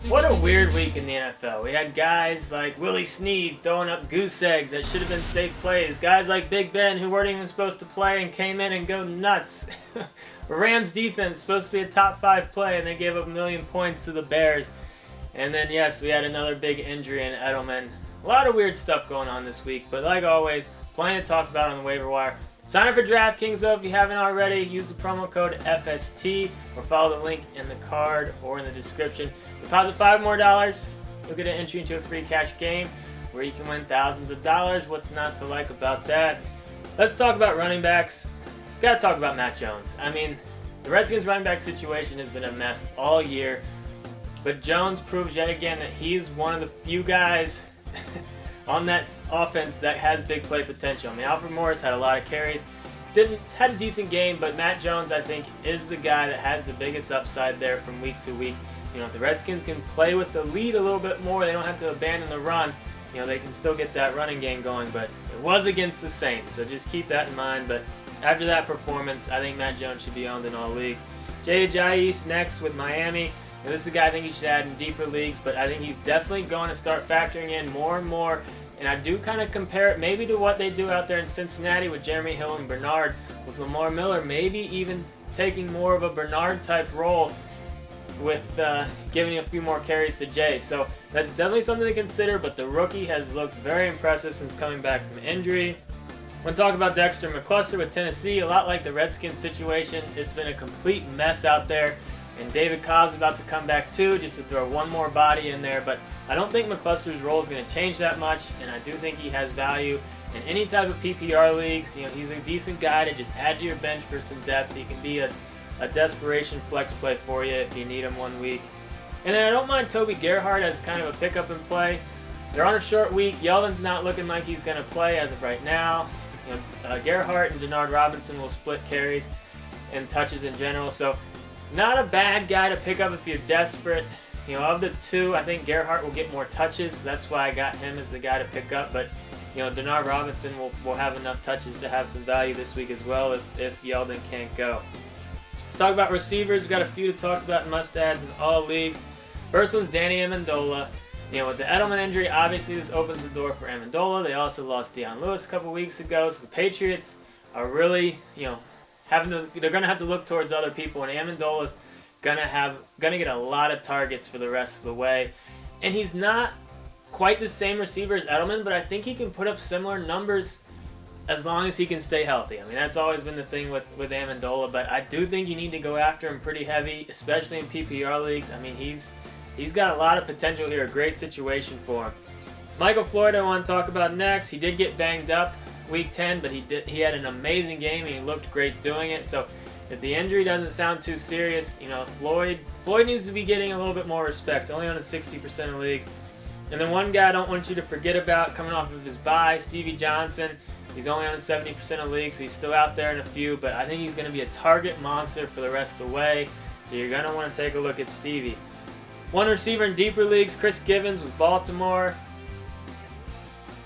What a weird week in the NFL. We had guys like Willie Snead throwing up goose eggs that should have been safe plays. Guys like Big Ben who weren't even supposed to play and came in and go nuts. Rams defense supposed to be a top 5 play and they gave up a million points to the Bears. And then yes, we had another big injury in Edelman. A lot of weird stuff going on this week, but like always, plenty to talk about on the waiver wire. Sign up for DraftKings though if you haven't already. Use the promo code FST or follow the link in the card or in the description. Deposit $5 more, you'll get an entry into a free cash game where you can win thousands of dollars. What's not to like about that? Let's talk about running backs. Gotta talk about Matt Jones. I mean, the Redskins running back situation has been a mess all year, but Jones proves yet again that he's one of the few guys on that offense that has big play potential. I mean, Alfred Morris had a lot of carries, had a decent game, but Matt Jones, I think, is the guy that has the biggest upside there from week to week. You know, if the Redskins can play with the lead a little bit more, they don't have to abandon the run. You know, they can still get that running game going, but it was against the Saints, so just keep that in mind. But after that performance, I think Matt Jones should be owned in all leagues. Jay Ajayi's next with Miami. And this is a guy I think you should add in deeper leagues, but I think he's definitely going to start factoring in more and more. And I do kind of compare it maybe to what they do out there in Cincinnati with Jeremy Hill and Bernard, with Lamar Miller, maybe even taking more of a Bernard-type role with giving a few more carries to Jay. So that's definitely something to consider, but the rookie has looked very impressive since coming back from injury. I want to talk about Dexter McCluster with Tennessee. A lot like the Redskins situation, it's been a complete mess out there. And David Cobb's about to come back too, just to throw one more body in there. But I don't think McCluster's role is going to change that much, and I do think he has value in any type of PPR leagues. You know, he's a decent guy to just add to your bench for some depth. He can be a desperation flex play for you if you need him one week. And then I don't mind Toby Gerhart as kind of a pickup and play. They're on a short week. Yeldon's not looking like he's going to play as of right now. You know, Gerhart and Denard Robinson will split carries and touches in general. So not a bad guy to pick up if you're desperate. You know, of the two, I think Gerhart will get more touches. So that's why I got him as the guy to pick up. But, you know, Denard Robinson will have enough touches to have some value this week as well if Yeldon can't go. Let's talk about receivers. We've got a few to talk about in must-adds in all leagues. First one's Danny Amendola. You know, with the Edelman injury, obviously this opens the door for Amendola. They also lost Deion Lewis a couple weeks ago. So the Patriots are really, you know, they're going to have to look towards other people, and Amendola's going to get a lot of targets for the rest of the way. And he's not quite the same receiver as Edelman, but I think he can put up similar numbers as long as he can stay healthy. I mean, that's always been the thing with Amendola, but I do think you need to go after him pretty heavy, especially in PPR leagues. I mean, he's got a lot of potential here, a great situation for him. Michael Floyd I want to talk about next. He did get banged up Week 10, but he had an amazing game and he looked great doing it. So if the injury doesn't sound too serious, you know, Floyd needs to be getting a little bit more respect, only on a 60% of leagues. And then one guy I don't want you to forget about coming off of his bye, Stevie Johnson. He's only on 70% of leagues, so he's still out there in a few, but I think he's going to be a target monster for the rest of the way. So you're going to want to take a look at Stevie. One receiver in deeper leagues, Chris Givens with Baltimore.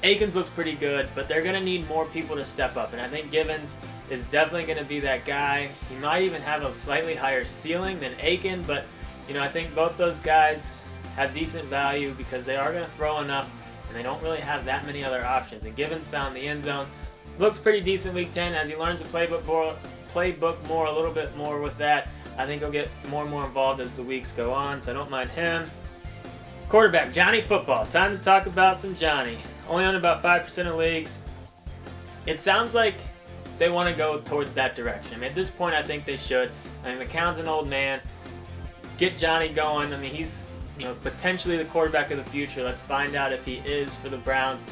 Aikens looks pretty good, but they're going to need more people to step up, and I think Givens is definitely going to be that guy. He might even have a slightly higher ceiling than Aiken, but you know, I think both those guys have decent value because they are going to throw enough, and they don't really have that many other options. And Givens found the end zone. Looks pretty decent Week 10 as he learns the playbook more, a little bit more with that. I think he'll get more and more involved as the weeks go on, so I don't mind him. Quarterback, Johnny Football. Time to talk about some Johnny. Only on about 5% of leagues. It sounds like they want to go towards that direction. I mean, at this point, I think they should. I mean, McCown's an old man. Get Johnny going. I mean, he's, you know, potentially the quarterback of the future. Let's find out if he is for the Browns.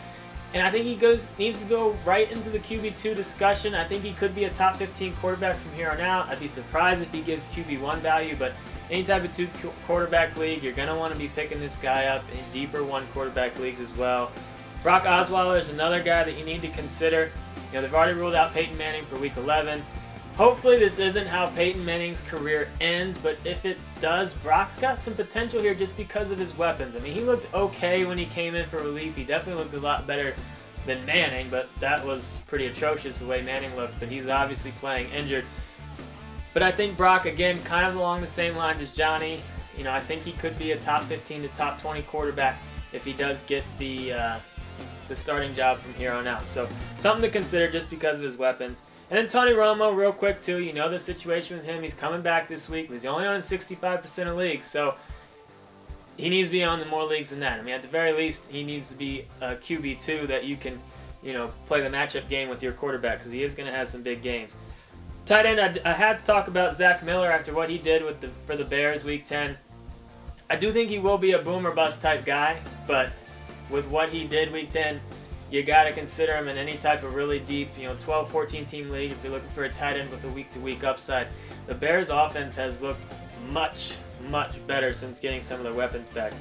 And I think he needs to go right into the QB2 discussion. I think he could be a top 15 quarterback from here on out. I'd be surprised if he gives QB1 value, but any type of 2 quarterback league, you're going to want to be picking this guy up in deeper 1 quarterback leagues as well. Brock Osweiler is another guy that you need to consider. You know, they've already ruled out Peyton Manning for Week 11. Hopefully this isn't how Peyton Manning's career ends, but if it does, Brock's got some potential here just because of his weapons. I mean, he looked okay when he came in for relief. He definitely looked a lot better than Manning, but that was pretty atrocious the way Manning looked, but he's obviously playing injured. But I think Brock, again, kind of along the same lines as Johnny, You know, I think he could be a top 15 to top 20 quarterback if he does get the starting job from here on out. So something to consider just because of his weapons. And then Tony Romo, real quick too. You know the situation with him. He's coming back this week. He's only on 65% of leagues, so he needs to be on the more leagues than that. I mean, at the very least, he needs to be a QB2 that you can, you know, play the matchup game with your quarterback, because he is going to have some big games. Tight end, I had to talk about Zach Miller after what he did for the Bears Week 10. I do think he will be a boom or bust type guy, but with what he did Week 10, you got to consider him in any type of really deep, 12, 14 team league if you're looking for a tight end with a week-to-week upside. The Bears offense has looked much, much better since getting some of their weapons back.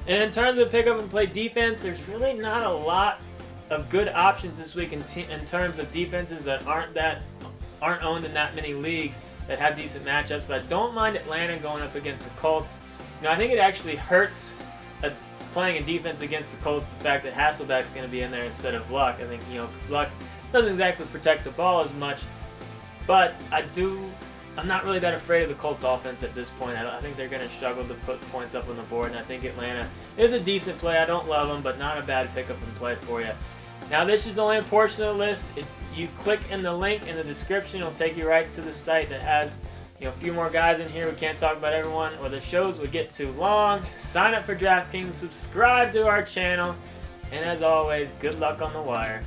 And in terms of pick up and play defense, there's really not a lot of good options this week in terms of defenses that aren't owned in that many leagues that have decent matchups. But I don't mind Atlanta going up against the Colts. I think it actually hurts playing a defense against the Colts, the fact that Hasselbeck's going to be in there instead of Luck. I think, because Luck doesn't exactly protect the ball as much. But I'm not really that afraid of the Colts offense at this point. I think they're going to struggle to put points up on the board, and I think Atlanta is a decent play. I don't love them, but not a bad pickup and play for you. Now, this is only a portion of the list. If you click in the link in the description, it'll take you right to the site that has a few more guys in here. We can't talk about everyone, or the shows would get too long. Sign up for DraftKings, subscribe to our channel, and as always, good luck on the wire.